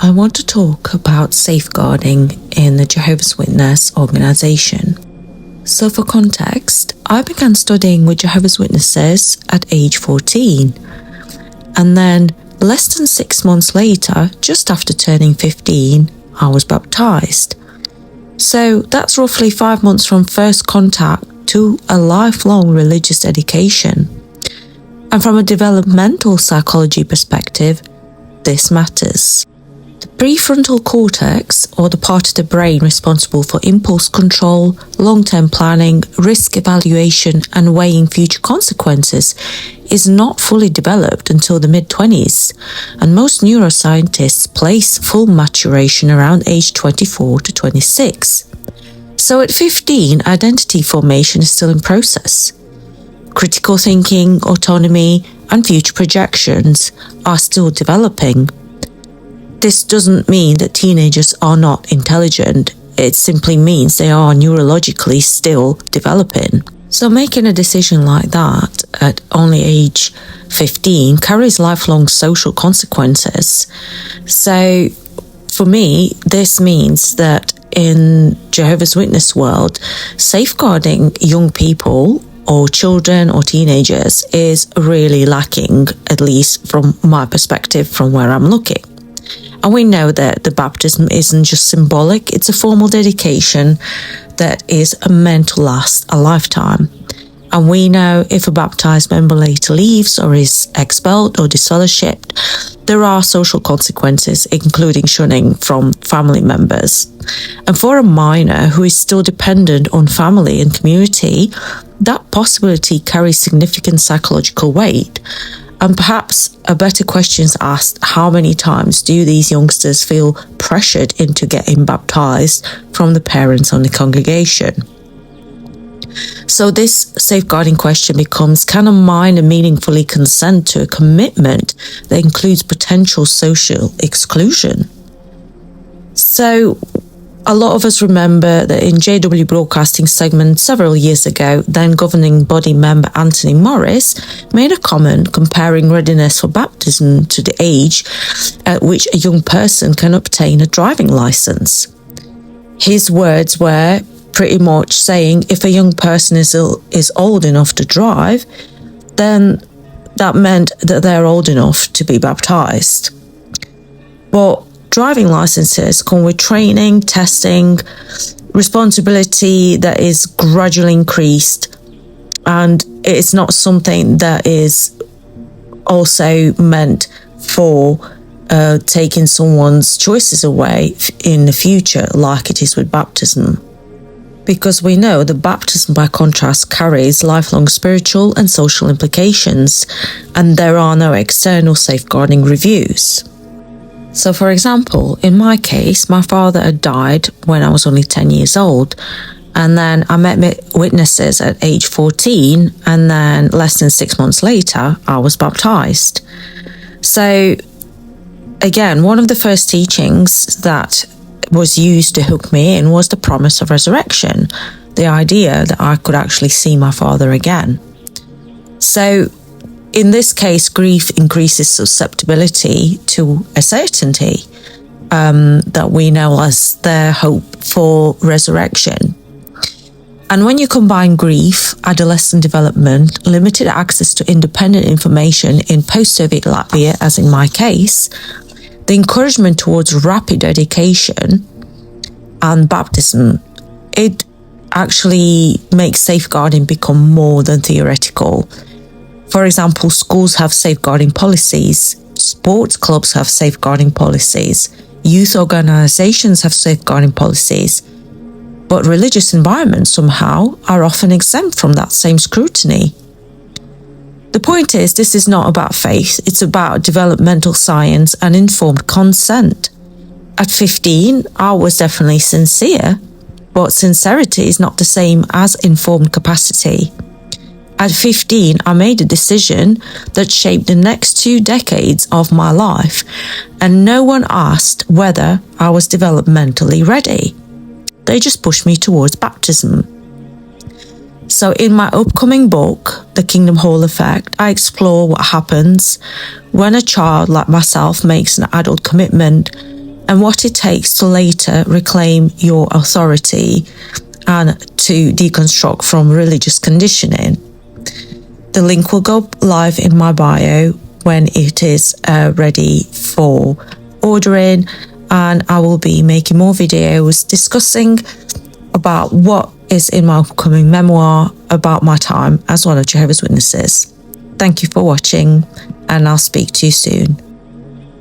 I want to talk about safeguarding in the Jehovah's Witness organization. So for context, I began studying with Jehovah's Witnesses at age 14, and then less than 6 months later, just after turning 15, I was baptised. So that's roughly 5 months from first contact to a lifelong religious education. And from a developmental psychology perspective, this matters. The prefrontal cortex, or the part of the brain responsible for impulse control, long-term planning, risk evaluation, and weighing future consequences, is not fully developed until the mid-20s, and most neuroscientists place full maturation around age 24 to 26. So at 15, identity formation is still in process. Critical thinking, autonomy, and future projections are still developing. This doesn't mean that teenagers are not intelligent. It simply means they are neurologically still developing. So making a decision like that at only age 15 carries lifelong social consequences. So for me, this means that in Jehovah's Witness world, safeguarding young people or children or teenagers is really lacking, at least from my perspective, from where I'm looking. And we know that the baptism isn't just symbolic, it's a formal dedication that is meant to last a lifetime. And we know if a baptized member later leaves or is expelled or disfellowshipped, there are social consequences, including shunning from family members. And for a minor who is still dependent on family and community, that possibility carries significant psychological weight. And perhaps a better question is asked, how many times do these youngsters feel pressured into getting baptized from the parents on the congregation? So this safeguarding question becomes, can a minor meaningfully consent to a commitment that includes potential social exclusion? So a lot of us remember that in JW Broadcasting segment several years ago, then governing body member Anthony Morris made a comment comparing readiness for baptism to the age at which a young person can obtain a driving license. His words were pretty much saying if a young person is old enough to drive, then that meant that they're old enough to be baptized. But driving licenses come with training, testing, responsibility that is gradually increased, and it's not something that is also meant for taking someone's choices away in the future like it is with baptism. Because we know that baptism, by contrast, carries lifelong spiritual and social implications, and there are no external safeguarding reviews. So, for example, in my case, my father had died when I was only 10 years old, and then I met witnesses at age 14, and then less than 6 months later, I was baptized. So, again, one of the first teachings that was used to hook me in was the promise of resurrection, the idea that I could actually see my father again. So in this case, grief increases susceptibility to a certainty that we know as their hope for resurrection. And when you combine grief, adolescent development, limited access to independent information in post-Soviet Latvia, as in my case, the encouragement towards rapid education and baptism, it actually makes safeguarding become more than theoretical. For example, schools have safeguarding policies, sports clubs have safeguarding policies, youth organizations have safeguarding policies, but religious environments somehow are often exempt from that same scrutiny. The point is, this is not about faith, it's about developmental science and informed consent. At 15, I was definitely sincere, but sincerity is not the same as informed capacity. At 15, I made a decision that shaped the next 2 decades of my life, and no one asked whether I was developmentally ready. They just pushed me towards baptism. So in my upcoming book, The Kingdom Hall Effect, I explore what happens when a child like myself makes an adult commitment and what it takes to later reclaim your authority and to deconstruct from religious conditioning. The link will go live in my bio when it is ready for ordering, and I will be making more videos discussing about what is in my upcoming memoir about my time as one of Jehovah's Witnesses. Thank you for watching, and I'll speak to you soon.